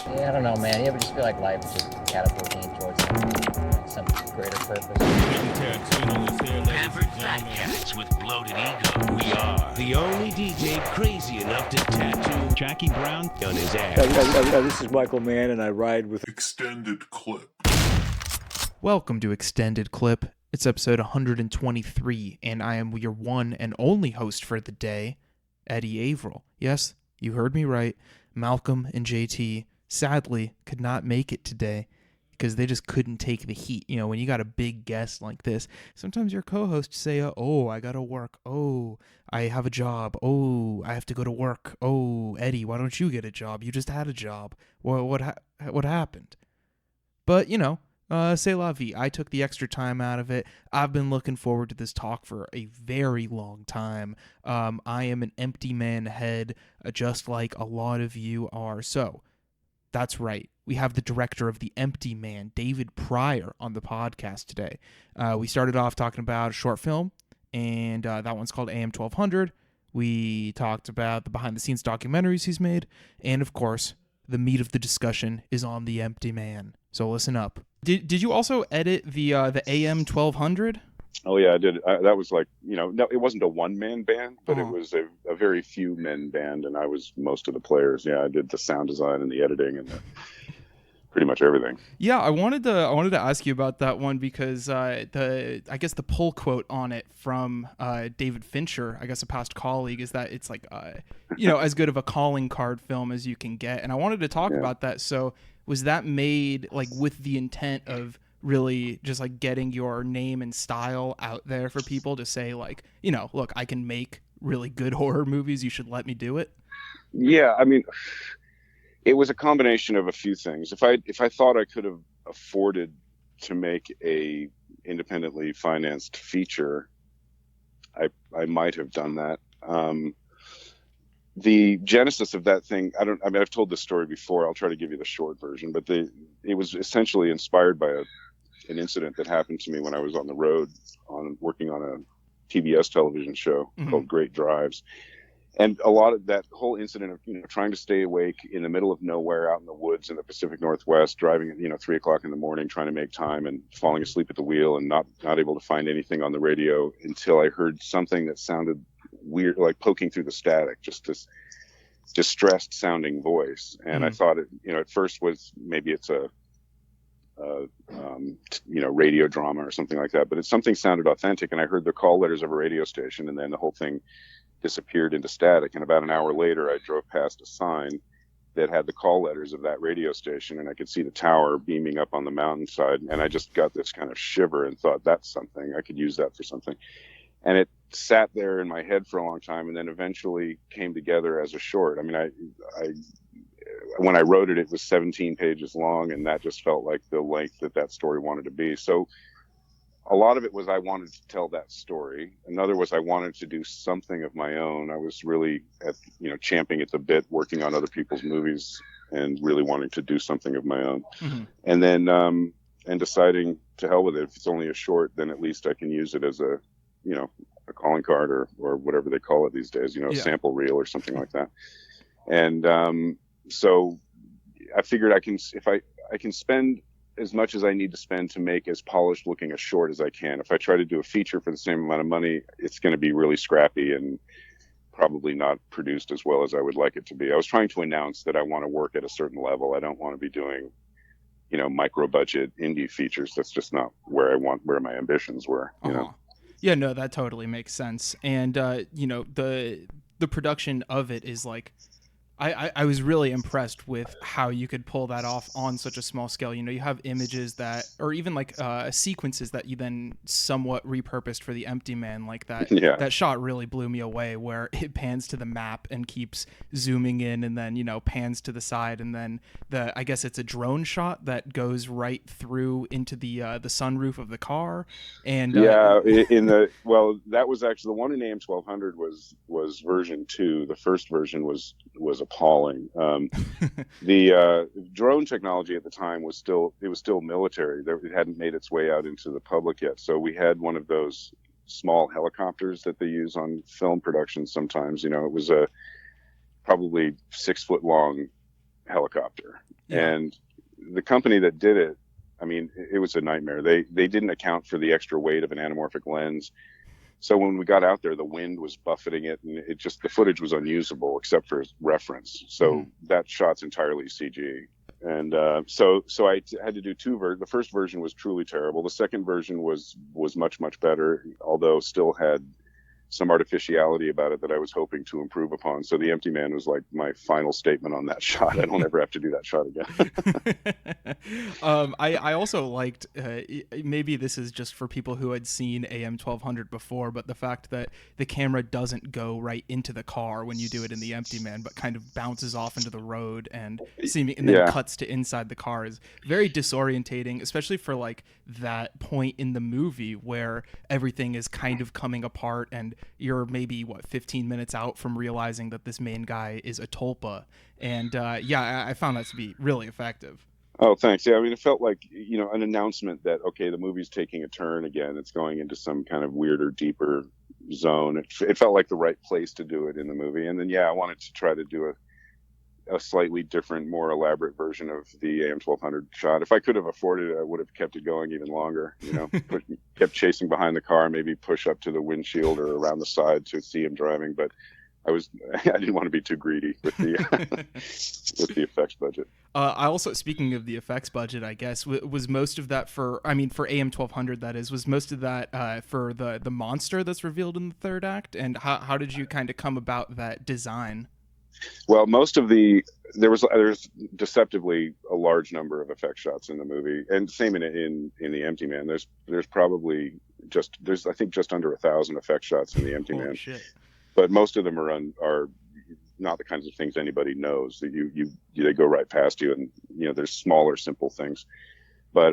Yeah, I don't know, man. You ever just feel like life is just catapulting you towards some greater purpose? Pampered fat cats with bloated ego. We are the only DJ crazy enough to tattoo Jackie Brown on his ass. This is Michael Mann, and I ride with Extended Clip. Welcome to Extended Clip. It's episode 123, and I am your one and only host for the day, Eddie Averill. Yes, you heard me right. Malcolm and JT sadly could not make it today because they just couldn't take the heat. You know, when you got a big guest like this, sometimes your co-hosts say, oh, I gotta work. Oh, I have a job. Oh, I have to go to work. Oh, Eddie, why don't you get a job? You just had a job. What happened? But, you know, c'est la vie. I took the extra time out of it. I've been looking forward to this talk for a very long time. I am an empty man head, just like a lot of you are. So, that's right. We have the director of The Empty Man, David Pryor, on the podcast today. We started off talking about a short film, and that one's called AM 1200. We talked about the behind-the-scenes documentaries he's made, and of course, the meat of the discussion is on The Empty Man. So listen up. Did you also edit the AM 1200? Oh yeah, I did. That was like, no, it wasn't a one-man band, but it was a very few men band, and I was most of the players. Yeah, I did the sound design and the editing and pretty much everything. Yeah, I wanted to ask you about that one because I guess the pull quote on it from David Fincher, I guess a past colleague, is that it's like as good of a calling card film as you can get, and I wanted to talk about that. So was that made like with the intent of really just like getting your name and style out there for people to say like, look, I can make really good horror movies, you should let me do it? Yeah, I mean, it was a combination of a few things. If I thought I could have afforded to make a independently financed feature, I might have done that. The genesis of that thing, I've told this story before. I'll try to give you the short version, but it was essentially inspired by an incident that happened to me when I was on the road working on a PBS television show called Great Drives. And a lot of that whole incident of, trying to stay awake in the middle of nowhere out in the woods in the Pacific Northwest, driving at, 3 o'clock in the morning, trying to make time and falling asleep at the wheel and not able to find anything on the radio until I heard something that sounded weird, like poking through the static, just this distressed sounding voice. And I thought at first was maybe it's a radio drama or something like that, but something sounded authentic. And I heard the call letters of a radio station, and then the whole thing disappeared into static. And about an hour later, I drove past a sign that had the call letters of that radio station, and I could see the tower beaming up on the mountainside. And I just got this kind of shiver and thought, that's something. I could use that for something. And it sat there in my head for a long time, and then eventually came together as a short. I mean, I when I wrote it, it was 17 pages long, and that just felt like the length that story wanted to be. So a lot of it was I wanted to tell that story. Another was I wanted to do something of my own. I was really champing at the bit, working on other people's movies and really wanting to do something of my own. And then and deciding to hell with it. If it's only a short, then at least I can use it as a calling card or whatever they call it these days, a sample reel or something like that. And so I figured I can spend as much as I need to spend to make as polished looking a short as I can. If I try to do a feature for the same amount of money, it's going to be really scrappy and probably not produced as well as I would like it to be. I was trying to announce that I want to work at a certain level. I don't want to be doing, micro budget indie features. That's just not where my ambitions were, Yeah, no, that totally makes sense. And, the production of it is like, I was really impressed with how you could pull that off on such a small scale. You have images that, or even like sequences that you then somewhat repurposed for The Empty Man, like that. Yeah. That shot really blew me away, where it pans to the map and keeps zooming in, and then pans to the side, and then I guess it's a drone shot that goes right through into the sunroof of the car. And that was actually the one in AM 1200 was version 2. The first version was appalling. The drone technology at the time was still military. It hadn't made its way out into the public yet. So we had one of those small helicopters that they use on film productions sometimes. It was a probably 6 foot long helicopter. Yeah. And the company that did it, I mean, it was a nightmare. They didn't account for the extra weight of an anamorphic lens. So when we got out there, the wind was buffeting it, and the footage was unusable except for reference. So that shot's entirely CG. And so I had to do two versions. The first version was truly terrible. The second version was much, much better, although still had some artificiality about it that I was hoping to improve upon. So the Empty Man was like my final statement on that shot. I don't ever have to do that shot again. I also liked, maybe this is just for people who had seen AM 1200 before, but the fact that the camera doesn't go right into the car when you do it in the Empty Man, but kind of bounces off into the road and then cuts to inside the car is very disorientating, especially for like that point in the movie where everything is kind of coming apart and you're maybe 15 minutes out from realizing that this main guy is a tulpa. And I found that to be really effective. Oh, thanks. Yeah, I mean, it felt like, an announcement that, okay, the movie's taking a turn again. It's going into some kind of weirder, deeper zone. It felt like the right place to do it in the movie. And then, I wanted to try to do a slightly different, more elaborate version of the AM 1200 shot. If I could have afforded it, I would have kept it going even longer, kept chasing behind the car, maybe push up to the windshield or around the side to see him driving. But I didn't want to be too greedy with the with the effects budget. I also, speaking of the effects budget, I guess was most of that for AM 1200, that is, was most of that for the monster that's revealed in the third act, and how did you kind of come about that design? Well, there's deceptively a large number of effect shots in the movie, and same in the Empty Man. There's probably I think just under 1,000 effect shots in the Empty Man. Shit. But most of them are not the kinds of things anybody knows. That they go right past you, and there's smaller, simple things. But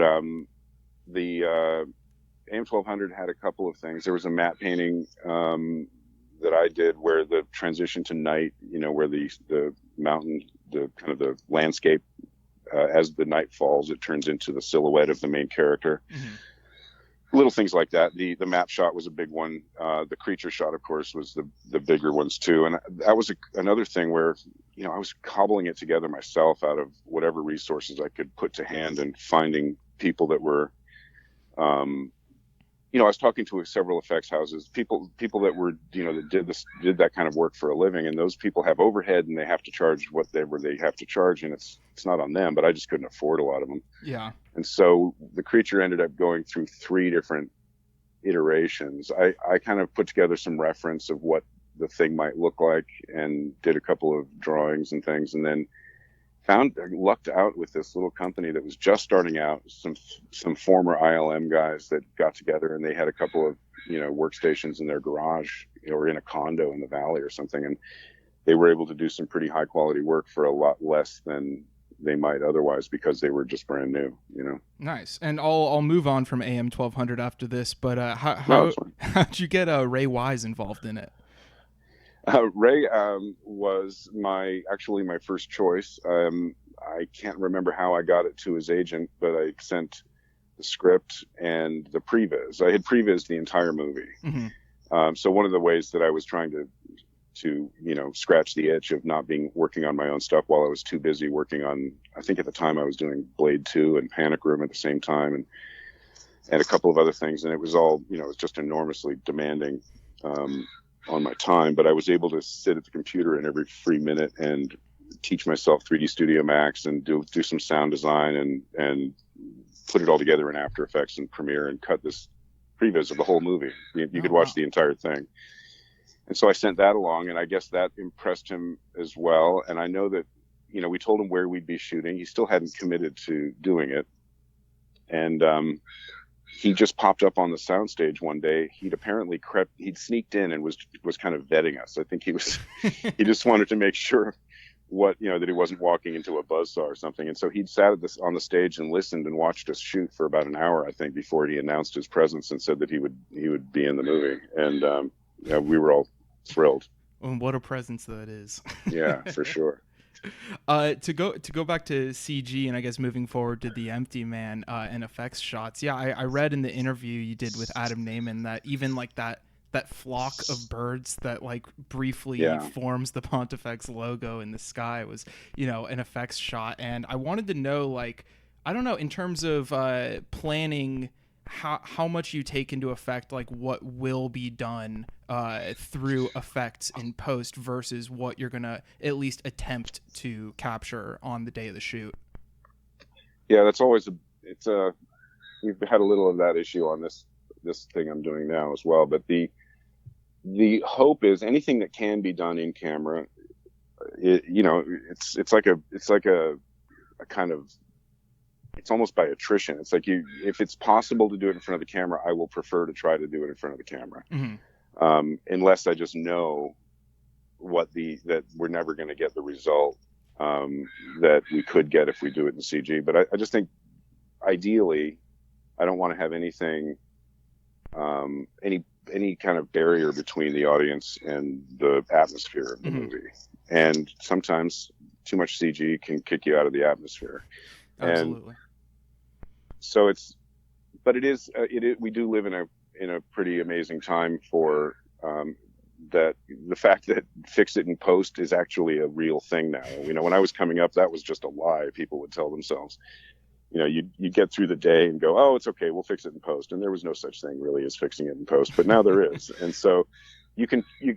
the AM 1200 had a couple of things. There was a matte painting that I did where the transition to night, where the mountain, the kind of the landscape, as the night falls, it turns into the silhouette of the main character. Mm-hmm. Little things like that. The map shot was a big one. The creature shot, of course, was the bigger ones too. And that was another thing where, I was cobbling it together myself out of whatever resources I could put to hand, and finding people that were, I was talking to several effects houses, people that were, that did that kind of work for a living, and those people have overhead and they have to charge whatever they have to charge, and it's not on them, but I just couldn't afford a lot of them. Yeah. And so the creature ended up going through 3 different iterations. I kind of put together some reference of what the thing might look like and did a couple of drawings and things, and then lucked out with this little company that was just starting out, some former ILM guys that got together, and they had a couple of workstations in their garage or in a condo in the valley or something, and they were able to do some pretty high quality work for a lot less than they might otherwise, because they were just brand new. Nice. And I'll move on from AM 1200 after this, but how'd you get Ray Wise involved in it? Ray was my first choice. I can't remember how I got it to his agent, but I sent the script and the previs. I had previs the entire movie. Mm-hmm. So one of the ways that I was trying to scratch the itch of not working on my own stuff while I was too busy working on, I think at the time I was doing Blade 2 and Panic Room at the same time, and a couple of other things. And it was all, it was just enormously demanding on my time, but I was able to sit at the computer in every free minute and teach myself 3D Studio Max and do some sound design and put it all together in After Effects and Premiere and cut this previs of the whole movie. You could watch the entire thing. And so I sent that along, and I guess that impressed him as well. And I know that, we told him where we'd be shooting. He still hadn't committed to doing it. And he just popped up on the soundstage one day. He'd sneaked in and was kind of vetting us. I think he just wanted to make sure that he wasn't walking into a buzzsaw or something. And so he'd sat on the stage and listened and watched us shoot for about an hour, I think, before he announced his presence and said that he would be in the movie. And we were all thrilled. And what a presence that is. Yeah, for sure. To go back to CG, and I guess moving forward to the Empty Man and effects shots. Yeah, I read in the interview you did with Adam Naiman that even like that that flock of birds that like briefly Yeah. forms the Pontifex logo in the sky was, an effects shot. And I wanted to know, like, I don't know, in terms of planning, how much you take into effect, like what will be done through effects in post versus what you're gonna at least attempt to capture on the day of the shoot. Yeah, that's always we've had a little of that issue on this thing I'm doing now as well. But the hope is anything that can be done in camera. It's like a kind of, it's almost by attrition. It's like if it's possible to do it in front of the camera, I will prefer to try to do it in front of the camera, unless I just know that we're never going to get the result that we could get if we do it in CG. But I just think ideally, I don't want to have anything, any kind of barrier between the audience and the atmosphere of the movie. And sometimes too much CG can kick you out of the atmosphere. Absolutely. And so we do live in a pretty amazing time for that. The fact that fix it in post is actually a real thing now. When I was coming up, that was just a lie people would tell themselves. You get through the day and go, oh, it's okay, we'll fix it in post. And there was no such thing really as fixing it in post, but now there is. And so there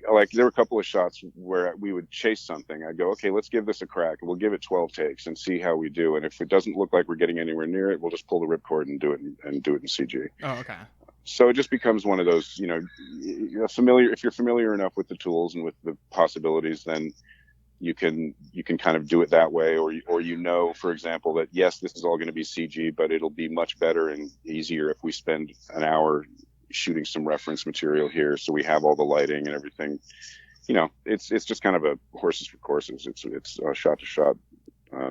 were a couple of shots where we would chase something. I'd go, okay, let's give this a crack. We'll give it 12 takes and see how we do. And if it doesn't look like we're getting anywhere near it, we'll just pull the ripcord and do it in CG. Oh, okay. So it just becomes one of those, if you're familiar enough with the tools and with the possibilities, then you can kind of do it that way, or for example, that yes, this is all going to be CG, but it'll be much better and easier if we spend an hour shooting some reference material here, so we have all the lighting and everything. It's just kind of a horses for courses. It's a shot to shot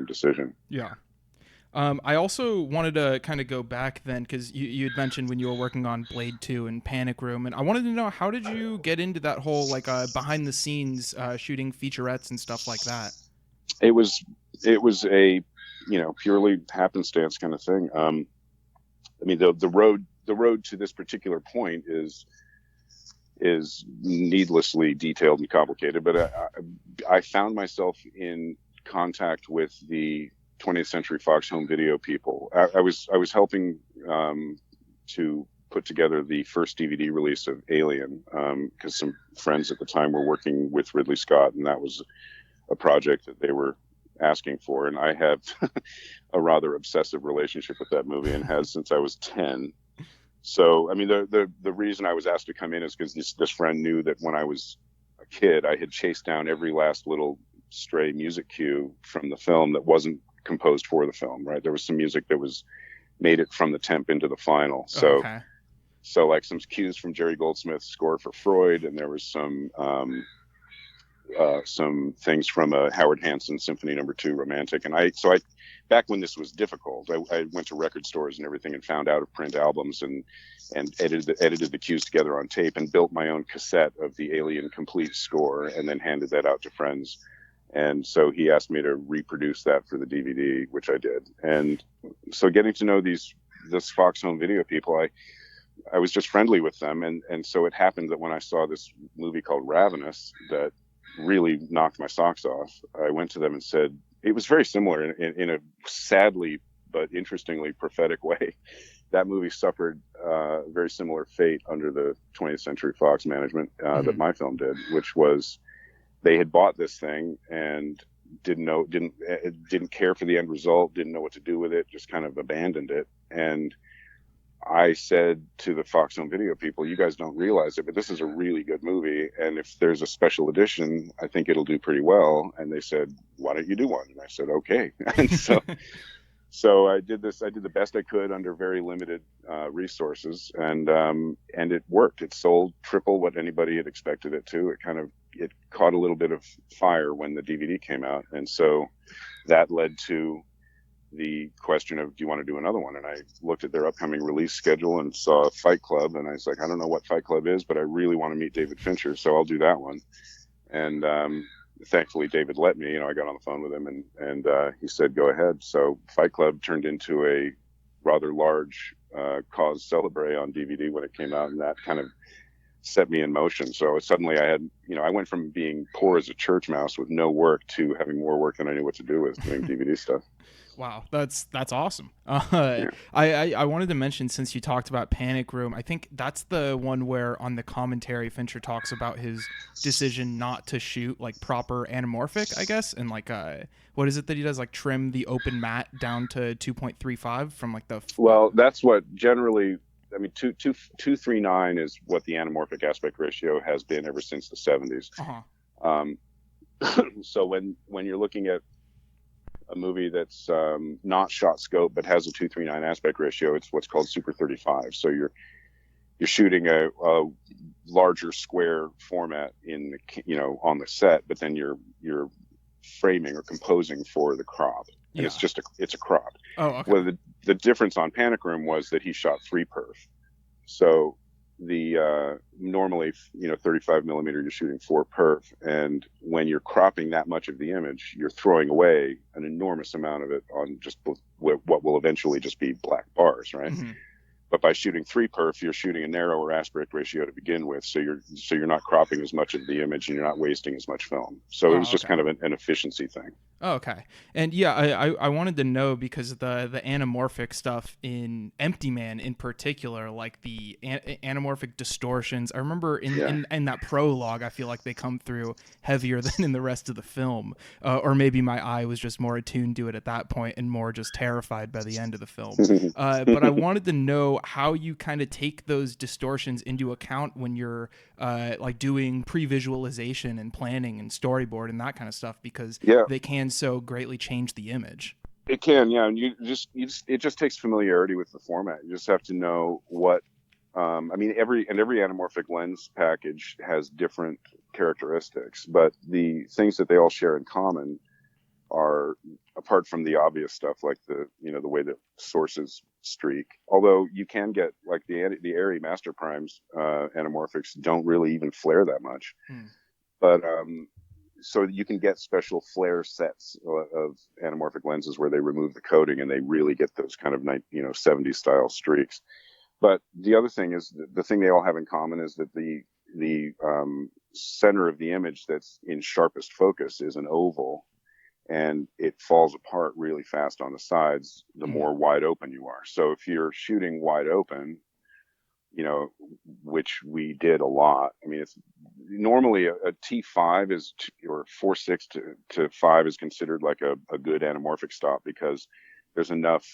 decision. Yeah. I also wanted to kind of go back then, because you had mentioned when you were working on Blade 2 and Panic Room, and I wanted to know, how did you get into that whole behind the scenes shooting featurettes and stuff like that? It was a purely happenstance kind of thing. The road to this particular point is needlessly detailed and complicated, but I found myself in contact with the 20th Century Fox home video people. I was helping to put together the first DVD release of Alien, because some friends at the time were working with Ridley Scott, and that was a project that they were asking for. And I have a rather obsessive relationship with that movie, and has since I was 10. So, the reason I was asked to come in is because this friend knew that when I was a kid, I had chased down every last little stray music cue from the film that wasn't composed for the film, right? There was some music that made it from the temp into the final. So, okay. So like some cues from Jerry Goldsmith's score for Freud, and there was some things from a Howard Hanson Symphony No. 2 Romantic. And I back when this was difficult, I went to record stores and everything and found out of print albums and edited the cues together on tape and built my own cassette of the Alien complete score, and then handed that out to friends. And so he asked me to reproduce that for the DVD, which I did. And so getting to know this Fox home video people, I was just friendly with them. And so it happened that when I saw this movie called Ravenous that really knocked my socks off, I went to them and said, it was very similar in a sadly but interestingly prophetic way. That movie suffered a very similar fate under the 20th Century Fox management that my film did, which was they had bought this thing and didn't care for the end result, didn't know what to do with it, just kind of abandoned it. And I said to the Fox home video people, you guys don't realize it, but this is a really good movie, and if there's a special edition, I think it'll do pretty well. And they said, why don't you do one? And I said, okay. And so I did this. I did the best I could under very limited resources, and it worked. It sold triple what anybody had expected it to. It caught a little bit of fire when the DVD came out, and so that led to the question of, do you want to do another one? And I looked at their upcoming release schedule and saw Fight Club, and I was like, I don't know what Fight Club is, but I really want to meet David Fincher, so I'll do that one. And thankfully David let me. I got on the phone with him, and he said, go ahead. So Fight Club turned into a rather large cause celebre on DVD when it came out, and that kind of set me in motion. So suddenly I had, I went from being poor as a church mouse with no work to having more work than I knew what to do with doing DVD stuff. Wow, that's awesome. Yeah. I wanted to mention, since you talked about Panic Room, I think that's the one where on the commentary Fincher talks about his decision not to shoot like proper anamorphic, I guess, and like what is it that he does, like trim the open matte down to 2.35 from like the Well, that's what generally, I mean, 239 is what the anamorphic aspect ratio has been ever since the 70s. So when you're looking at a movie that's not shot scope but has a 239 aspect ratio, it's what's called Super 35. So you're shooting a larger square format in on the set, but then you're framing or composing for the crop, and it's a crop. Oh, okay. Well, the difference on Panic Room was that he shot 3-perf. So the normally 35 millimeter you're shooting 4-perf, and when you're cropping that much of the image, you're throwing away an enormous amount of it on just what will eventually just be black bars, right? Mm-hmm. But by shooting 3-perf, you're shooting a narrower aspect ratio to begin with, so you're not cropping as much of the image, and you're not wasting as much film. So it was just kind of an efficiency thing. Oh, okay. And yeah, I wanted to know, because the anamorphic stuff in Empty Man in particular, like the anamorphic distortions, I remember in that prologue, I feel like they come through heavier than in the rest of the film. Or maybe my eye was just more attuned to it at that point and more just terrified by the end of the film. But I wanted to know how you kind of take those distortions into account when you're like doing pre-visualization and planning and storyboard and that kind of stuff, because they can so greatly change the image. It can, yeah, and it just takes familiarity with the format. You just have to know what. I mean, every anamorphic lens package has different characteristics, but the things that they all share in common are, apart from the obvious stuff like the way that sources streak. Although you can get like the Arri Master Primes anamorphics don't really even flare that much, but so you can get special flare sets of anamorphic lenses where they remove the coating and they really get those kind of 70s style streaks. But the other thing is, the thing they all have in common is that the center of the image that's in sharpest focus is an oval, and it falls apart really fast on the sides the more wide open you are. So if you're shooting wide open, which we did a lot. I mean, it's normally a T5 or 4.6 to 5 is considered like a good anamorphic stop, because there's enough,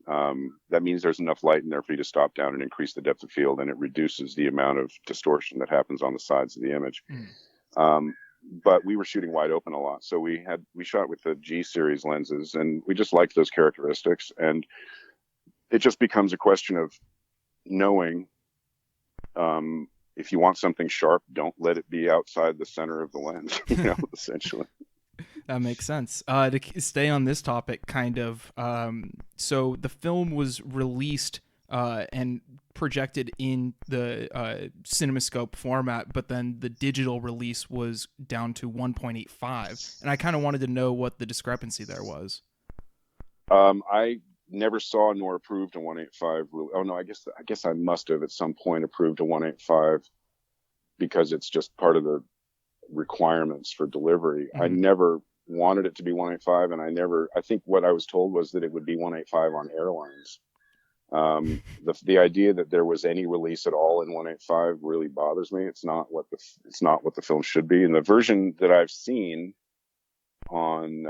that means there's enough light in there for you to stop down and increase the depth of field, and it reduces the amount of distortion that happens on the sides of the image. But we were shooting wide open a lot. So we shot with the G series lenses, and we just liked those characteristics. And it just becomes a question of knowing, if you want something sharp, don't let it be outside the center of the lens, essentially. That makes sense. To stay on this topic, kind of, so the film was released and projected in the CinemaScope format, but then the digital release was down to 1.85, and I kind of wanted to know what the discrepancy there was. I never saw nor approved a 1.85. Oh no, I guess I must have at some point approved a 1.85, because it's just part of the requirements for delivery. I never wanted it to be 1.85, and I think what I was told was that it would be 1.85 on airlines. The idea that there was any release at all in 1.85 really bothers me. It's not what the film should be. And the version that I've seen on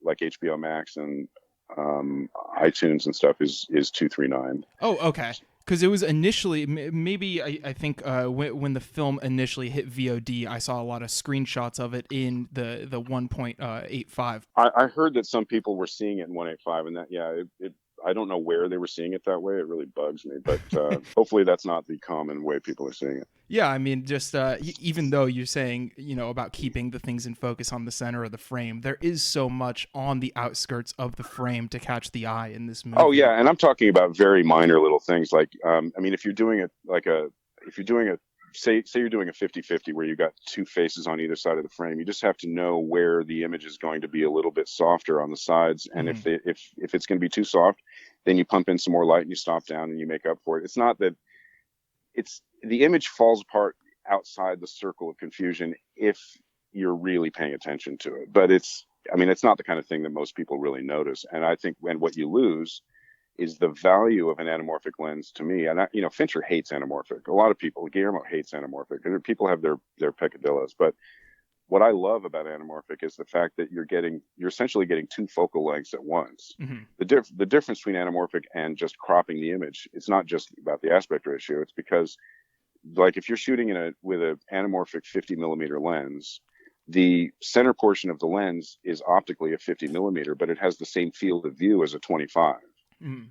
like HBO Max and iTunes and stuff is 239. Oh, okay. Because it was initially, maybe I think when the film initially hit VOD, I saw a lot of screenshots of it in the 1.85. I heard that some people were seeing it in 1.85, and that I don't know where they were seeing it that way. It really bugs me, but hopefully that's not the common way people are seeing it. Yeah, I mean, just even though you're saying, about keeping the things in focus on the center of the frame, there is so much on the outskirts of the frame to catch the eye in this movie. Oh yeah, and I'm talking about very minor little things like, I mean, if you're doing a say you're doing a 50-50 where you got two faces on either side of the frame, you just have to know where the image is going to be a little bit softer on the sides, and if it's going to be too soft, then you pump in some more light and you stop down and you make up for it. It's not that the image falls apart outside the circle of confusion if you're really paying attention to it. But it's not the kind of thing that most people really notice. And I think what you lose is the value of an anamorphic lens to me. And Fincher hates anamorphic. A lot of people, Guillermo hates anamorphic. People have their peccadillos, but what I love about anamorphic is the fact that you're essentially getting two focal lengths at once. Mm-hmm. The difference between anamorphic and just cropping the image, it's not just about the aspect ratio. It's because, like, if you're shooting with an anamorphic 50 millimeter lens, the center portion of the lens is optically a 50 millimeter, but it has the same field of view as a 25. Mm-hmm.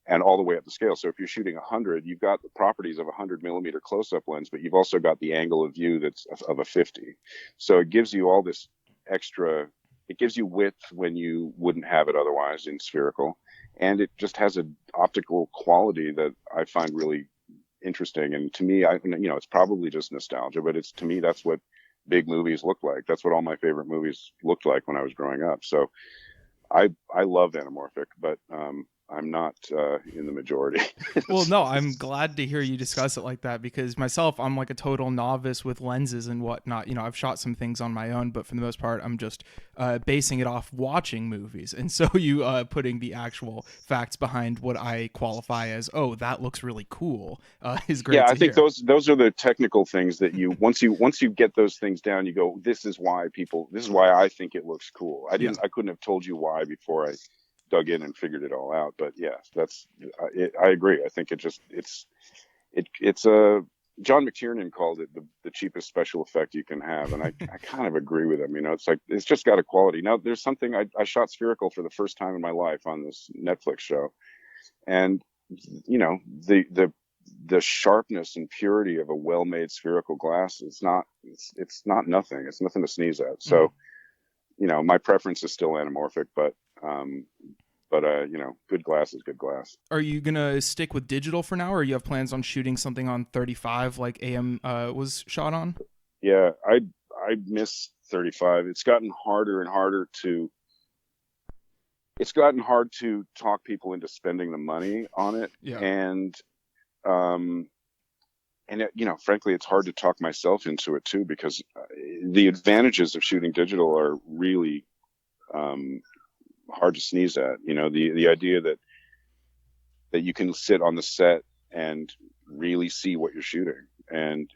And all the way up the scale. So if you're shooting 100, you've got the properties of a 100 millimeter close-up lens, but you've also got the angle of view that's of a 50. So it gives you all this extra, it gives you width when you wouldn't have it otherwise in spherical. And it just has an optical quality that I find really interesting. And to me, it's probably just nostalgia, but to me, that's what big movies look like. That's what all my favorite movies looked like when I was growing up. So I love anamorphic, but I'm not in the majority. Well, no, I'm glad to hear you discuss it like that, because myself, I'm like a total novice with lenses and whatnot. I've shot some things on my own, but for the most part, I'm just basing it off watching movies. And so you putting the actual facts behind what I qualify as, oh, that looks really cool, is great. Yeah, I think those are the technical things that once you get those things down, you go, this is why I think it looks cool. I couldn't have told you why before I dug in and figured it all out. But yeah, I agree. I think it's a John McTiernan called it the cheapest special effect you can have, and I kind of agree with him. It's like, it's just got a quality. Now there's something, I shot spherical for the first time in my life on this Netflix show, and the sharpness and purity of a well-made spherical glass is it's not nothing. It's nothing to sneeze at. So my preference is still anamorphic, but good glass is good glass. Are you gonna stick with digital for now, or you have plans on shooting something on 35 like AM was shot on? Yeah, I miss 35. It's gotten harder and harder to talk people into spending the money on it. Yeah. And frankly, it's hard to talk myself into it too, because the advantages of shooting digital are really hard to sneeze at. The idea that you can sit on the set and really see what you're shooting, and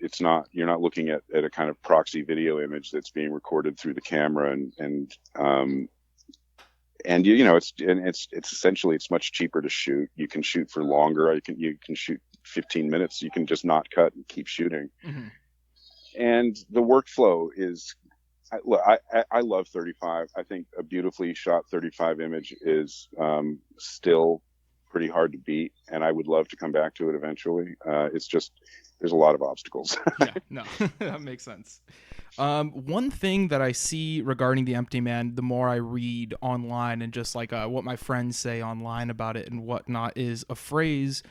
you're not looking at a kind of proxy video image that's being recorded through the camera, it's essentially, it's much cheaper to shoot. You can shoot for longer. You can shoot 15 minutes. You can just not cut and keep shooting. Mm-hmm. And the workflow is, I love 35. I think a beautifully shot 35 image is still pretty hard to beat, and I would love to come back to it eventually. It's just, there's a lot of obstacles. Yeah, no, that makes sense. One thing that I see regarding The Empty Man, the more I read online and just like what my friends say online about it and whatnot, is a phrase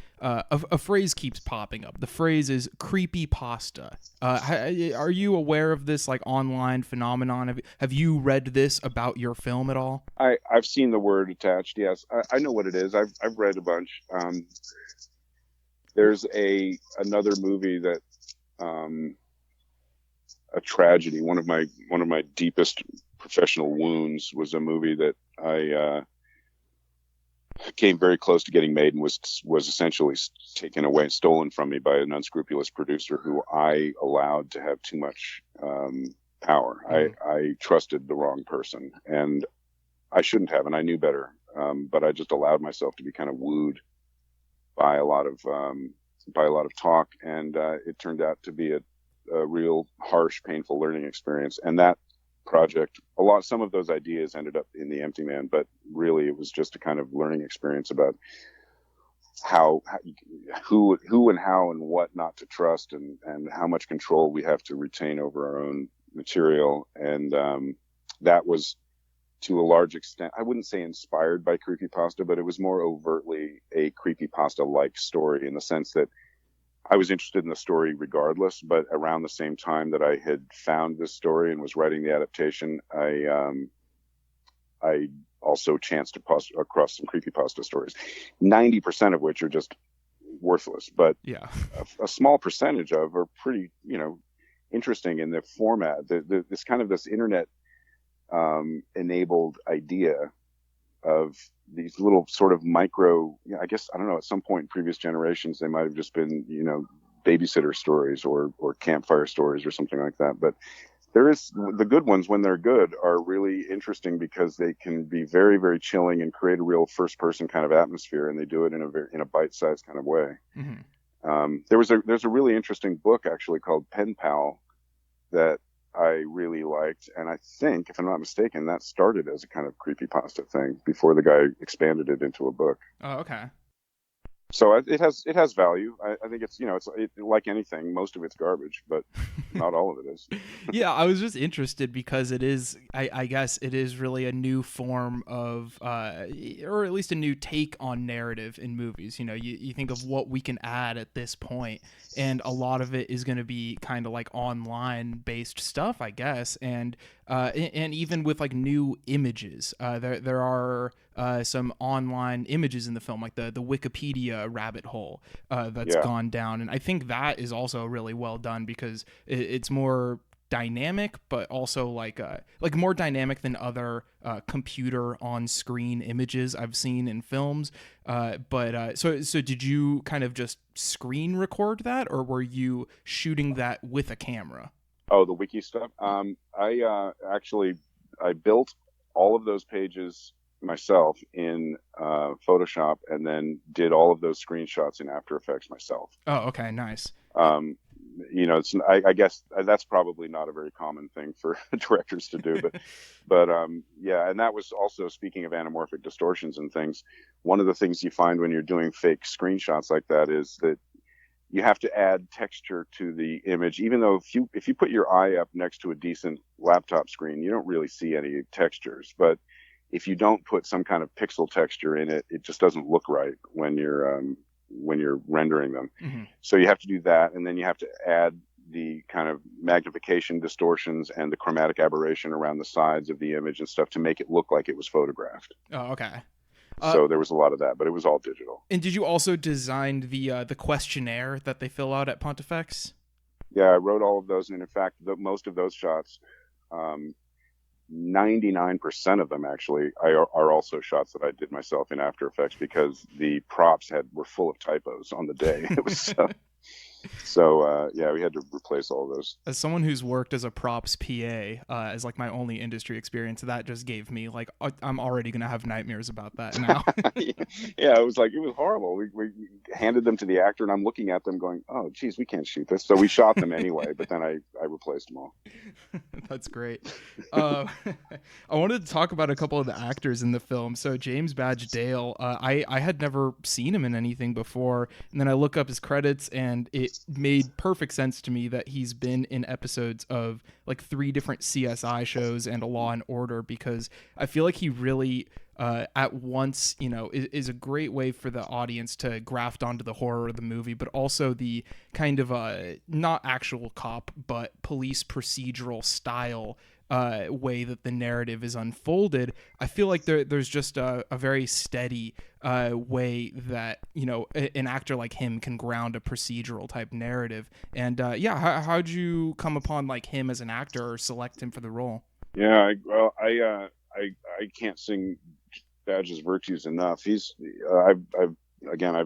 keeps popping up. The phrase is creepypasta. Are you aware of this like online phenomenon? Have you read this about your film at all? I've seen the word attached. Yes, I know what it is. I've read a bunch. There's another movie that a tragedy. One of my deepest professional wounds was a movie that I came very close to getting made and was essentially taken away and stolen from me by an unscrupulous producer who I allowed to have too much power. I trusted the wrong person, and I shouldn't have, and I knew better. But I just allowed myself to be kind of wooed by a lot of talk, and it turned out to be a real harsh, painful learning experience. And that project, some of those ideas ended up in The Empty Man, but really it was just a kind of learning experience about who and how and what not to trust, and how much control we have to retain over our own material. And that was, to a large extent, I wouldn't say inspired by creepypasta, but it was more overtly a creepypasta-like story, in the sense that I was interested in the story regardless, but around the same time that I had found this story and was writing the adaptation, I also chanced across some creepypasta stories, 90% of which are just worthless, but yeah, a small percentage of are pretty, interesting in the format. This kind of this internet enabled idea of these little sort of micro, I guess, I don't know, at some point in previous generations, they might have just been, babysitter stories or campfire stories or something like that. But the good ones, when they're good, are really interesting because they can be very, very chilling and create a real first person kind of atmosphere. And they do it in a bite-sized kind of way. Mm-hmm. There's a really interesting book actually called Pen Pal that I really liked, and I think, if I'm not mistaken, that started as a kind of creepypasta thing before the guy expanded it into a book. Oh, okay. So it has value. I think it's like anything, most of it's garbage, but not all of it is. Yeah, I was just interested because it is, I guess it is really a new form of, or at least a new take on narrative in movies. You think of what we can add at this point, and a lot of it is going to be kind of like online based stuff, I guess, and even with like new images. There are some online images in the film, like the Wikipedia rabbit hole that's gone down, and I think that is also really well done because it's more dynamic, but also like more dynamic than other computer on screen images I've seen in films. So did you kind of just screen record that, or were you shooting that with a camera? Oh, the wiki stuff. I built all of those pages myself in Photoshop, and then did all of those screenshots in After Effects myself. Oh, okay, nice. I guess that's probably not a very common thing for directors to do, but yeah. And that was also, speaking of anamorphic distortions and things, one of the things you find when you're doing fake screenshots like that is that you have to add texture to the image, even though if you put your eye up next to a decent laptop screen, you don't really see any textures. But if you don't put some kind of pixel texture in it, it just doesn't look right when you're rendering them. Mm-hmm. So you have to do that, and then you have to add the kind of magnification distortions and the chromatic aberration around the sides of the image and stuff to make it look like it was photographed. Oh, okay. So there was a lot of that, but it was all digital. And did you also design the questionnaire that they fill out at Pontifex? Yeah, I wrote all of those, and in fact, most of those shots, 99% of them actually are also shots that I did myself in After Effects, because the props were full of typos on the day. It was so yeah, we had to replace all those. As someone who's worked as a props PA, as like my only industry experience, that just gave me like, I'm already gonna have nightmares about that now. Yeah, it was horrible. We handed them to the actor, and I'm looking at them going, oh geez, we can't shoot this. So we shot them anyway, but then I replaced them all. That's great. I wanted to talk about a couple of the actors in the film. So James Badge Dale, I had never seen him in anything before, and then I look up his credits, and it made perfect sense to me that he's been in episodes of like 3 different CSI shows and a Law and Order, because I feel like he really at once, is a great way for the audience to graft onto the horror of the movie, but also the kind of not actual cop, but police procedural style way that the narrative is unfolded. I feel like there's just a very steady way that an actor like him can ground a procedural type narrative. And how'd you come upon like him as an actor or select him for the role? Yeah, I can't sing Badge's virtues enough. I've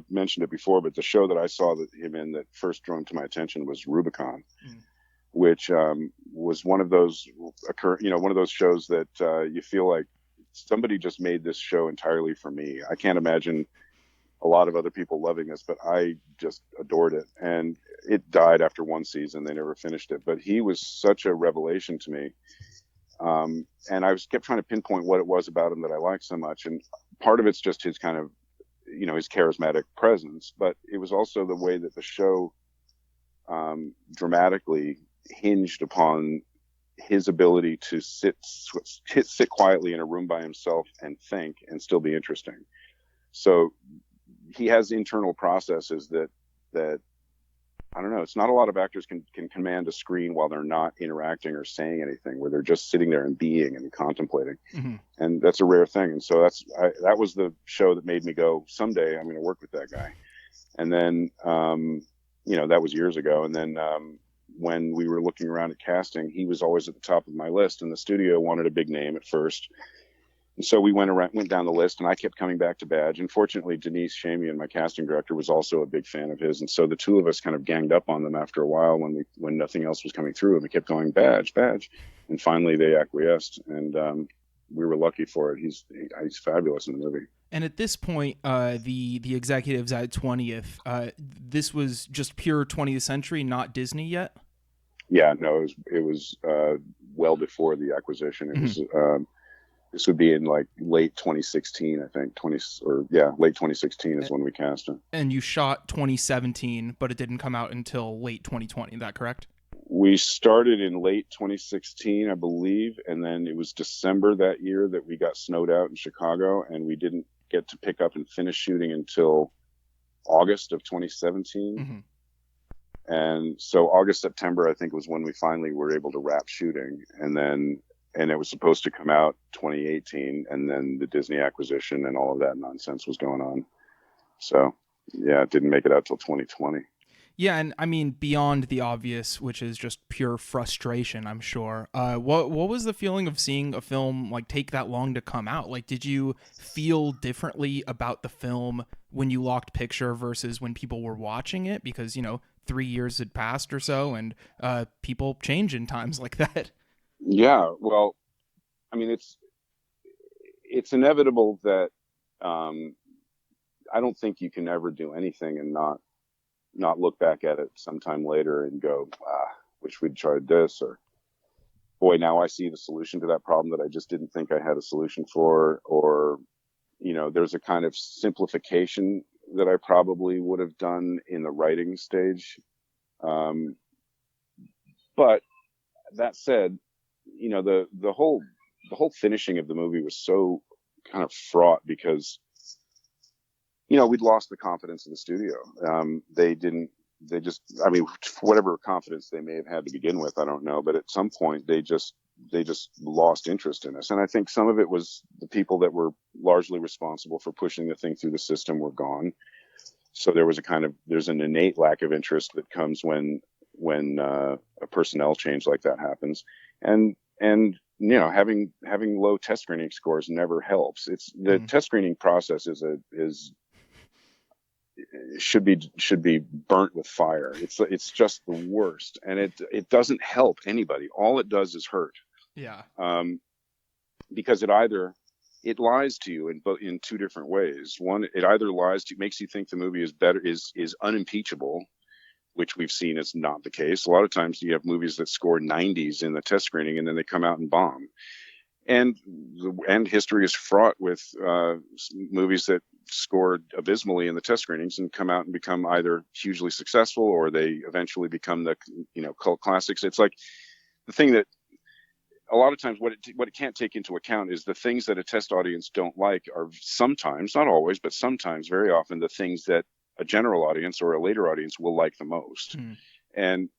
mentioned it before, but the show that I saw him in that first drew to my attention was Rubicon. Which was one of those shows that you feel like somebody just made this show entirely for me. I can't imagine a lot of other people loving this, but I just adored it. And it died after 1 season. They never finished it. But he was such a revelation to me. And I kept trying to pinpoint what it was about him that I liked so much. And part of it's just his kind of, his charismatic presence. But it was also the way that the show dramatically hinged upon his ability to sit quietly in a room by himself and think and still be interesting. So he has internal processes that I don't know. It's not a lot of actors can command a screen while they're not interacting or saying anything, where they're just sitting there and being and contemplating. Mm-hmm. And that's a rare thing. And so that was the show that made me go, someday I'm going to work with that guy. And then, that was years ago. And then, when we were looking around at casting, he was always at the top of my list, and the studio wanted a big name at first. And so we went down the list, and I kept coming back to Badge. And fortunately, Denise Shamian, my casting director, was also a big fan of his. And so the two of us kind of ganged up on them after a while when nothing else was coming through, and we kept going, Badge, Badge. And finally they acquiesced, and we were lucky for it. He's fabulous in the movie. And at this point, the executives at 20th, this was just pure 20th Century, not Disney yet? Yeah, no, it was well before the acquisition. It was this would be in like late 2016, I think. Late 2016 is when we cast him. And you shot 2017, but it didn't come out until late 2020. Is that correct? We started in late 2016, I believe, and then it was December that year that we got snowed out in Chicago, and we didn't get to pick up and finish shooting until August of 2017. Mm-hmm. And so August, September, I think, was when we finally were able to wrap shooting, and it was supposed to come out 2018, and then the Disney acquisition and all of that nonsense was going on. So, yeah, it didn't make it out till 2020. Yeah, and I mean, beyond the obvious, which is just pure frustration, I'm sure. What was the feeling of seeing a film like take that long to come out? Like, did you feel differently about the film when you locked picture versus when people were watching it? Because, 3 years had passed or so, and people change in times like that. Yeah, well, I mean, it's inevitable that I don't think you can ever do anything and not look back at it sometime later and go, wish we'd tried this, or boy, now I see the solution to that problem that I just didn't think I had a solution for, or, there's a kind of simplification that I probably would have done in the writing stage. But that said, the whole finishing of the movie was so kind of fraught because, we'd lost the confidence in the studio. Whatever confidence they may have had to begin with, I don't know. But at some point they just lost interest in us. And I think some of it was the people that were largely responsible for pushing the thing through the system were gone. So there's an innate lack of interest that comes when a personnel change like that happens. And having low test screening scores never helps. It's the test screening process should be burnt with fire. It's just the worst, and it doesn't help anybody. All it does is hurt. Yeah. Because it lies to you in two different ways. One, it either makes you think the movie is unimpeachable, which we've seen is not the case. A lot of times you have movies that score 90s in the test screening and then they come out and bomb. And history is fraught with movies that scored abysmally in the test screenings and come out and become either hugely successful or they eventually become the cult classics. It's like the thing that a lot of times what it can't take into account is the things that a test audience don't like are sometimes, not always, but sometimes, very often, the things that a general audience or a later audience will like the most. And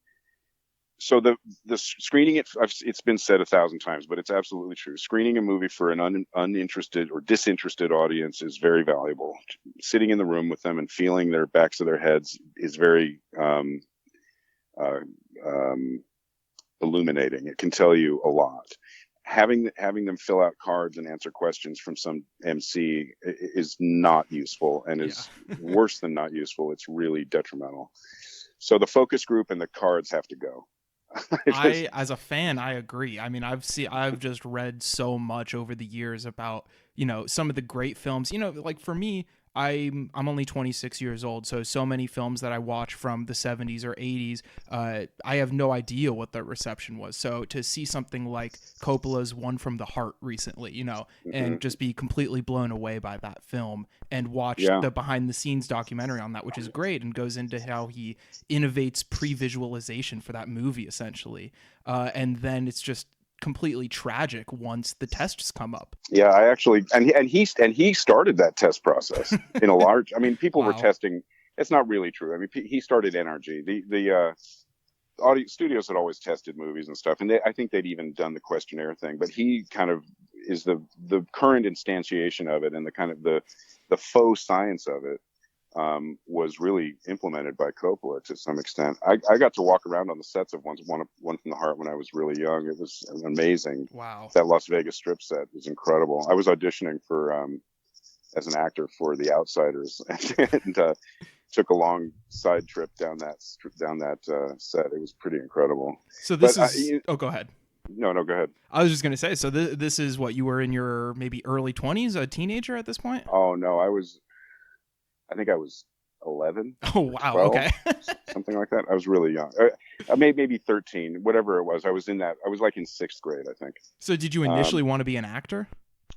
so the screening, it's been said 1,000 times, but it's absolutely true. Screening a movie for an uninterested or disinterested audience is very valuable. Sitting in the room with them and feeling their backs of their heads is very illuminating. It can tell you a lot. Having them fill out cards and answer questions from some MC is not useful and is worse than not useful. It's really detrimental. So the focus group and the cards have to go. As a fan, I agree. I mean, I've just read so much over the years about, some of the great films, like for me, I'm only 26 years old, so many films that I watch from the 70s or 80s, I have no idea what the reception was. So to see something like Coppola's One from the Heart recently, and just be completely blown away by that film and watch the behind the scenes documentary on that, which is great and goes into how he innovates pre-visualization for that movie essentially. And then it's just completely tragic once the tests come up. Yeah, I actually, and he started that test process in a large. I mean, people were testing. It's not really true. I mean, he started NRG. The audio studios had always tested movies and stuff, and I think they'd even done the questionnaire thing. But he kind of is the current instantiation of it, and the kind of the faux science of it. was really implemented by Coppola to some extent. I got to walk around on the sets of one from the Heart when I was really young. It was amazing. Wow. That Las Vegas strip set was incredible. I was auditioning for as an actor for The Outsiders, and took a long side trip down that set. It was pretty incredible. So this oh, go ahead. No, go ahead. I was just going to say, so this is what, you were in your maybe early 20s, a teenager at this point? Oh, no, I think I was 11. Oh, wow. 12, okay. something like that. I was really young. Maybe 13, whatever it was. I was like in 6th grade, I think. So did you initially want to be an actor?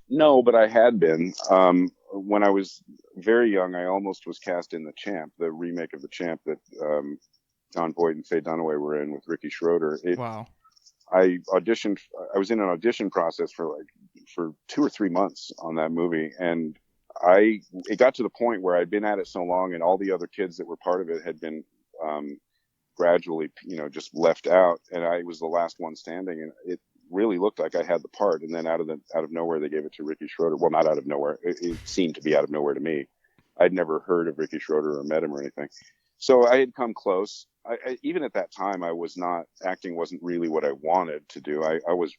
No, but I had been. When I was very young, I almost was cast in The Champ, the remake of The Champ that John Boyd and Faye Dunaway were in with Ricky Schroeder. Wow. I auditioned. I was in an audition process for 2 or 3 months on that movie, and it got to the point where I'd been at it so long, and all the other kids that were part of it had been gradually, just left out, and I was the last one standing, and it really looked like I had the part. And then out of nowhere, they gave it to Ricky Schroeder. Well, not out of nowhere. It seemed to be out of nowhere to me. I'd never heard of Ricky Schroeder or met him or anything. So I had come close. Even at that time, acting wasn't really what I wanted to do. I was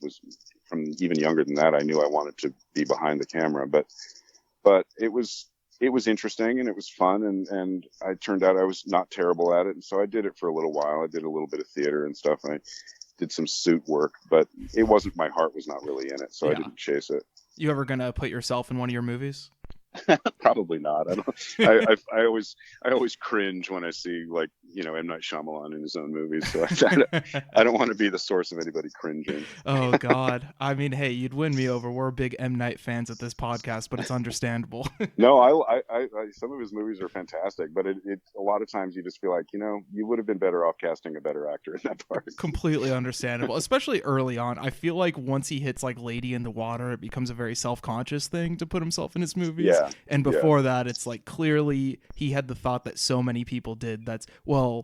from even younger than that. I knew I wanted to be behind the camera, but it was interesting and it was fun. And I turned out I was not terrible at it. And so I did it for a little while. I did a little bit of theater and stuff. And I did some suit work, but my heart was not really in it. So yeah. I didn't chase it. You ever going to put yourself in one of your movies? Probably not. I always cringe when I see M. Night Shyamalan in his own movies. So I don't want to be the source of anybody cringing. Oh God. I mean, hey, you'd win me over. We're big M. Night fans at this podcast, but it's understandable. No, I some of his movies are fantastic, but it a lot of times you just feel like, you would have been better off casting a better actor in that part. Completely understandable, especially early on. I feel like once he hits like Lady in the Water, it becomes a very self-conscious thing to put himself in his movies. Yeah. And before that, it's like clearly he had the thought that so many people did.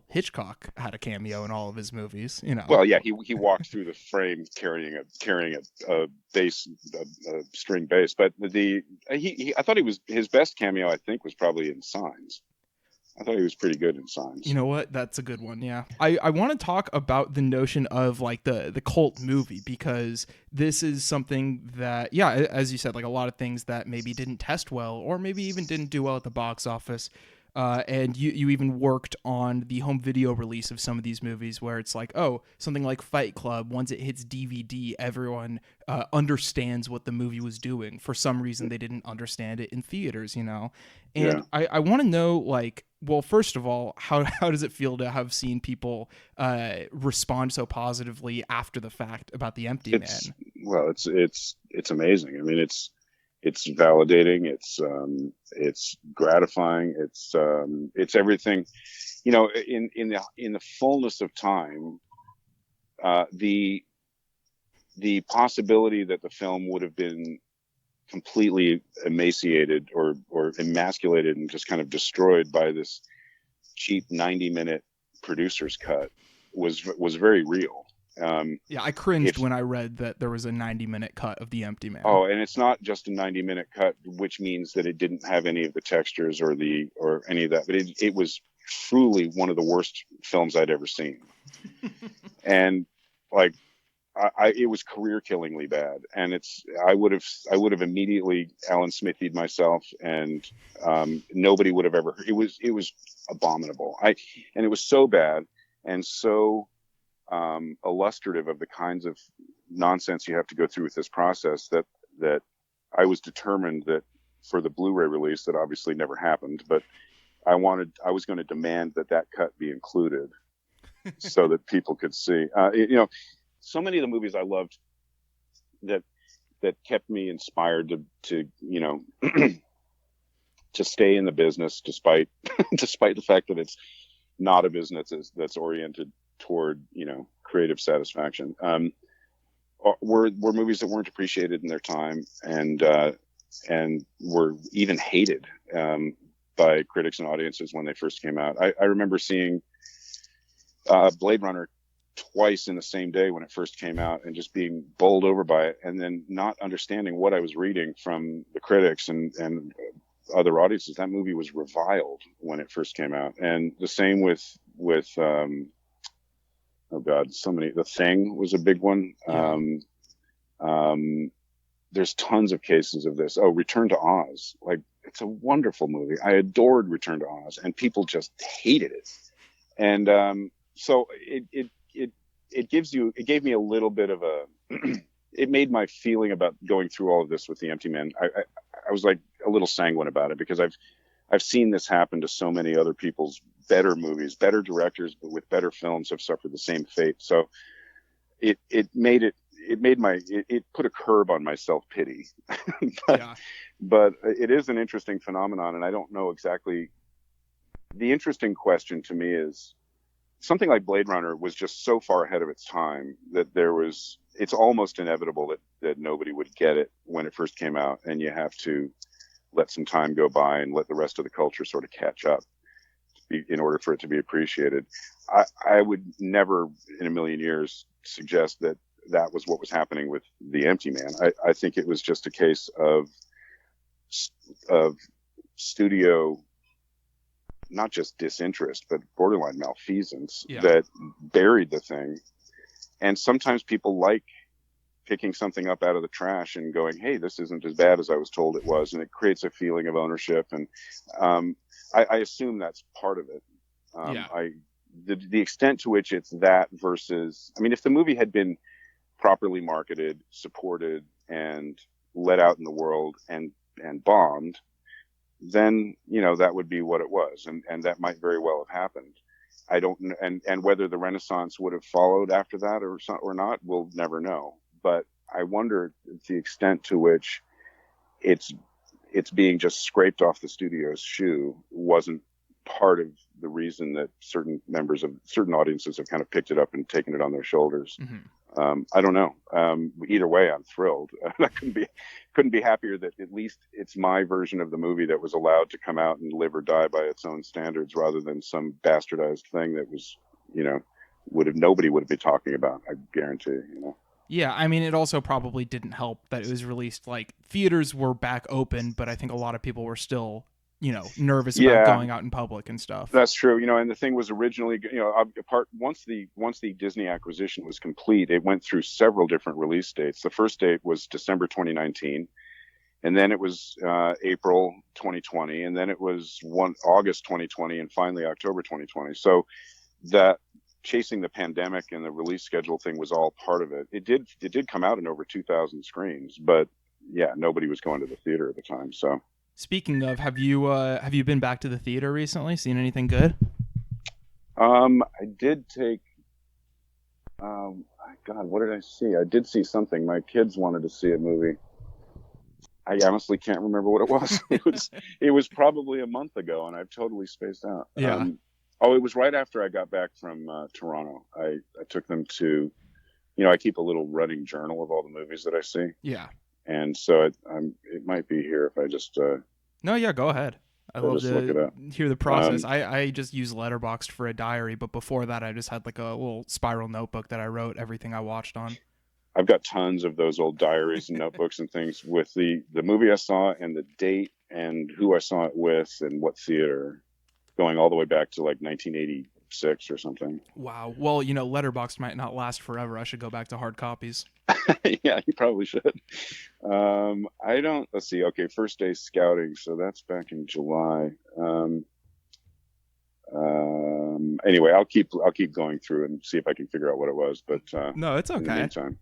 Hitchcock had a cameo in all of his movies, Well, yeah, he walked through the frame carrying a bass, a string bass. But I thought his best cameo, I think, was probably in Signs. I thought he was pretty good in Signs. You know what? That's a good one. Yeah. I want to talk about the notion of like the cult movie, because this is something that, yeah, as you said, like a lot of things that maybe didn't test well or maybe even didn't do well at the box office. And you even worked on the home video release of some of these movies where it's like, oh, something like Fight Club, once it hits DVD, everyone understands what the movie was doing. For some reason, they didn't understand it in theaters, And yeah. I want to know, well, first of all, how does it feel to have seen people respond so positively after the fact about The Empty Man? Well, it's amazing. I mean, it's validating. It's gratifying. It's everything. In the fullness of time, the possibility that the film would have been completely emaciated or emasculated and just kind of destroyed by this cheap 90-minute producer's cut was very real. Yeah, I cringed when I read that there was a 90-minute cut of The Empty Man. Oh, and it's not just a 90-minute cut, which means that it didn't have any of the textures or any of that, but it was truly one of the worst films I'd ever seen. And it was career-killingly bad, and I would have immediately Alan Smithied myself, and nobody would have ever. It was abominable. And it was so bad and so illustrative of the kinds of nonsense you have to go through with this process that I was determined that for the Blu-ray release, that obviously never happened, but I was going to demand that cut be included so that people could see. So many of the movies I loved that kept me inspired to to stay in the business despite the fact that it's not a business that's oriented toward creative satisfaction, were movies that weren't appreciated in their time and were even hated by critics and audiences when they first came out. I remember seeing Blade Runner twice in the same day when it first came out and just being bowled over by it, and then not understanding what I was reading from the critics and other audiences. That movie was reviled when it first came out, and the same with oh God, The Thing was a big one. Yeah. There's tons of cases of this. Oh, Return to Oz. Like, it's a wonderful movie. I adored Return to Oz, and people just hated it. And so it gave me a little bit of a, it made my feeling about going through all of this with The Empty Man. I was like a little sanguine about it, because I've seen this happen to so many other people's better movies, better directors, but with better films have suffered the same fate. So it put a curb on my self-pity. but it is an interesting phenomenon, and I don't know exactly. The interesting question to me is, something like Blade Runner was just so far ahead of its time that it's almost inevitable that nobody would get it when it first came out, and you have to let some time go by and let the rest of the culture sort of catch up in order for it to be appreciated. I would never in a million years suggest that was what was happening with The Empty Man. I think it was just a case of studio, not just disinterest, but borderline malfeasance that buried the thing. And sometimes people like picking something up out of the trash and going, hey, this isn't as bad as I was told it was. And it creates a feeling of ownership. And I assume that's part of it. The extent to which it's that versus, I mean, if the movie had been properly marketed, supported, and let out in the world and bombed, then, that would be what it was. And that might very well have happened. I don't, and whether the Renaissance would have followed after that or not, we'll never know. But I wonder the extent to which it's being just scraped off the studio's shoe wasn't part of the reason that certain members of certain audiences have kind of picked it up and taken it on their shoulders. Mm-hmm. I don't know. Either way, I'm thrilled. I couldn't be happier that at least it's my version of the movie that was allowed to come out and live or die by its own standards, rather than some bastardized thing that was, nobody would be talking about. I guarantee. Yeah, I mean, it also probably didn't help that it was released, like, theaters were back open, but I think a lot of people were still, nervous about going out in public and stuff. That's true. And the thing was originally, once the Disney acquisition was complete, it went through several different release dates. The first date was December 2019, and then it was April 2020, and then it was August 2020, and finally October 2020. So that chasing the pandemic and the release schedule thing was all part of it. It did come out in over 2,000 screens, but nobody was going to the theater at the time. So, speaking of, have you been back to the theater recently? Seen anything good? I did take. God, what did I see? I did see something. My kids wanted to see a movie. I honestly can't remember what it was. It was probably a month ago, and I've totally spaced out. Yeah. It was right after I got back from Toronto. I took them to, I keep a little running journal of all the movies that I see. Yeah. And so it might be here if I just. No, yeah, go ahead. I love to hear the process. I just use Letterboxd for a diary, but before that, I just had like a little spiral notebook that I wrote everything I watched on. I've got tons of those old diaries and notebooks and things with the movie I saw and the date and who I saw it with and what theater, going all the way back to like 1986 or something. Wow. Well, Letterboxd might not last forever. I should go back to hard copies. Yeah, you probably should. Let's see. Okay, first day scouting. So that's back in July. Anyway, I'll keep going through and see if I can figure out what it was. But no, it's okay. In the meantime.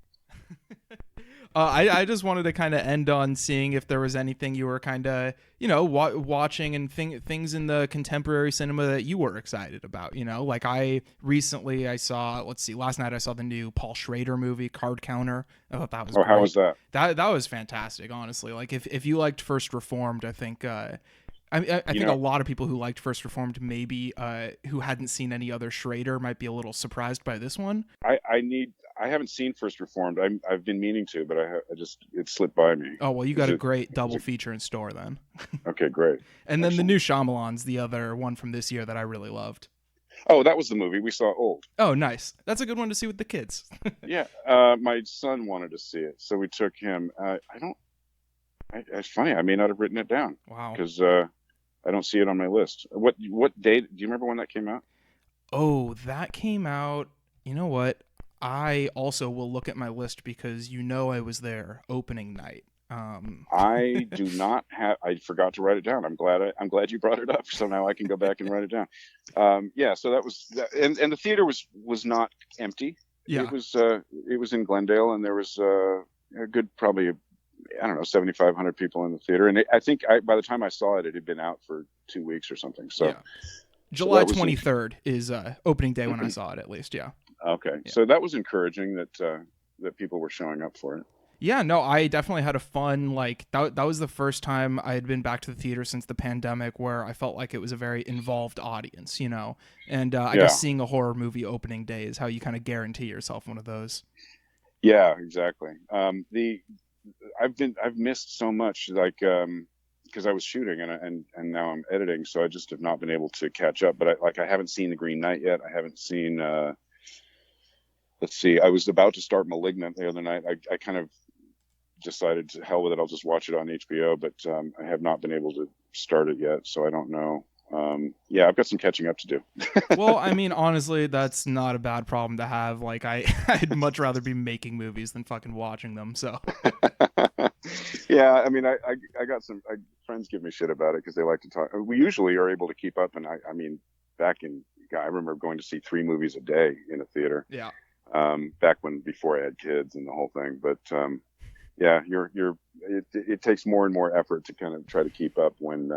I just wanted to kind of end on seeing if there was anything you were kind of, watching and things in the contemporary cinema that you were excited about, like last night I saw the new Paul Schrader movie, Card Counter. I thought that was great. How was that? That was fantastic, honestly. Like if you liked First Reformed, I think, I think a lot of people who liked First Reformed, maybe who hadn't seen any other Schrader, might be a little surprised by this one. I haven't seen First Reformed. I've been meaning to, but it slipped by me. Oh, well, you got a great double feature in store then. Okay, great. And then the new Shyamalan's the other one from this year that I really loved. Oh, that was the movie we saw, Old. Oh, nice. That's a good one to see with the kids. Yeah, my son wanted to see it, so we took him. It's funny. I may not have written it down. Wow. Because I don't see it on my list. What date? Do you remember when that came out? Oh, that came out. You know what? I also will look at my list because I was there opening night. I do not have. I forgot to write it down. I'm glad you brought it up. So now I can go back and write it down. Yeah. So that was, and the theater was not empty. Yeah. It was in Glendale, and there was a good probably, I don't know, 7,500 people in the theater. And I think by the time I saw it, it had been out for 2 weeks or something. So yeah. July 23rd is opening day when I saw it, at least. Yeah. Okay. Yeah. So that was encouraging that people were showing up for it. Yeah, no, I definitely had a fun, that was the first time I had been back to the theater since the pandemic where I felt like it was a very involved audience, and I guess seeing a horror movie opening day is how you kind of guarantee yourself one of those. Yeah, exactly. I've missed so much, because I was shooting and now I'm editing, so I just have not been able to catch up. But I haven't seen The Green Knight yet. I haven't seen, let's see, I was about to start Malignant the other night. I kind of decided to hell with it. I'll just watch it on HBO, but I have not been able to start it yet, so I don't know. Yeah, I've got some catching up to do. Well, I mean, honestly, that's not a bad problem to have. I'd much rather be making movies than fucking watching them. So. Yeah, I mean, I got some friends give me shit about it because they like to talk. We usually are able to keep up, and I mean, I remember going to see 3 movies a day in a theater. Yeah. Back before I had kids and the whole thing, but yeah, it takes more and more effort to kind of try to keep up when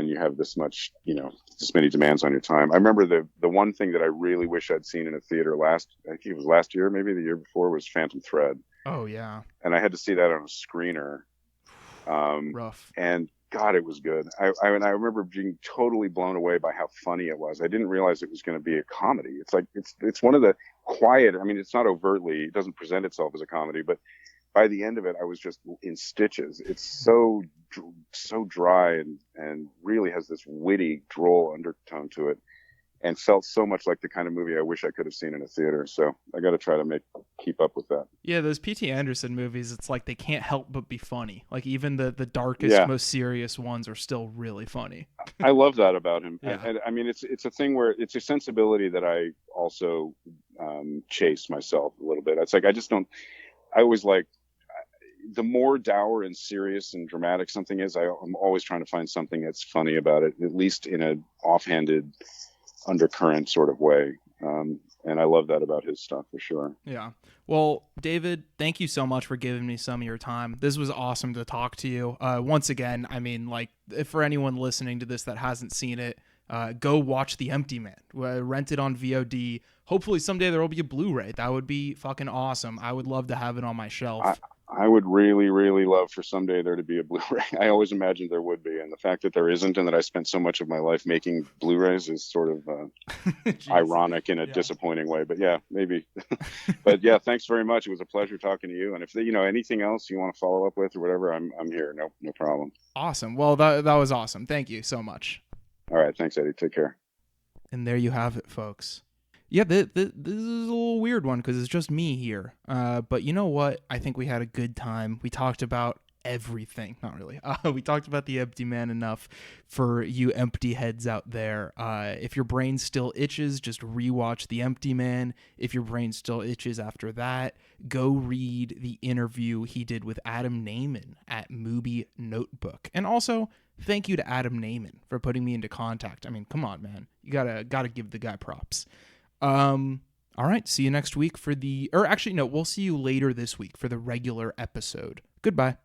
you have this much, this many demands on your time. I remember the one thing that I really wish I'd seen in a theater I think it was last year, maybe the year before, was Phantom Thread. Oh yeah. And I had to see that on a screener. Rough. And God, it was good. I remember being totally blown away by how funny it was. I didn't realize it was going to be a comedy. It's one of the quiet. I mean, it's not overtly. It doesn't present itself as a comedy, but by the end of it, I was just in stitches. It's so dry and really has this witty, droll undertone to it, and felt so much like the kind of movie I wish I could have seen in a theater. So I got to try to keep up with that. Yeah, those P.T. Anderson movies, it's like they can't help but be funny. Like even the darkest, most serious ones are still really funny. I love that about him. Yeah. And I mean, it's a thing where it's a sensibility that I also chase myself a little bit. It's like I always like, the more dour and serious and dramatic something is, I'm always trying to find something that's funny about it, at least in an offhanded, undercurrent sort of way. And I love that about his stuff for sure. Yeah. Well, David, thank you so much for giving me some of your time. This was awesome to talk to you. Once again, I mean, for anyone listening to this that hasn't seen it, go watch The Empty Man. Rent it on VOD. Hopefully someday there will be a Blu-ray. That would be fucking awesome. I would love to have it on my shelf. I would really, really love for someday there to be a Blu-ray. I always imagined there would be, and the fact that there isn't, and that I spent so much of my life making Blu-rays is sort of ironic in a disappointing way. But yeah, maybe. But yeah, thanks very much. It was a pleasure talking to you. And if anything else you want to follow up with or whatever, I'm here. No problem. Awesome. Well, that was awesome. Thank you so much. All right, thanks, Eddie. Take care. And there you have it, folks. Yeah, this is a little weird one because it's just me here. But you know what? I think we had a good time. We talked about everything. Not really. We talked about The Empty Man enough for you empty heads out there. If your brain still itches, just rewatch The Empty Man. If your brain still itches after that, go read the interview he did with Adam Naiman at Movie Notebook. And also, thank you to Adam Naiman for putting me into contact. I mean, come on, man. You gotta give the guy props. All right, see you next week we'll see you later this week for the regular episode. Goodbye.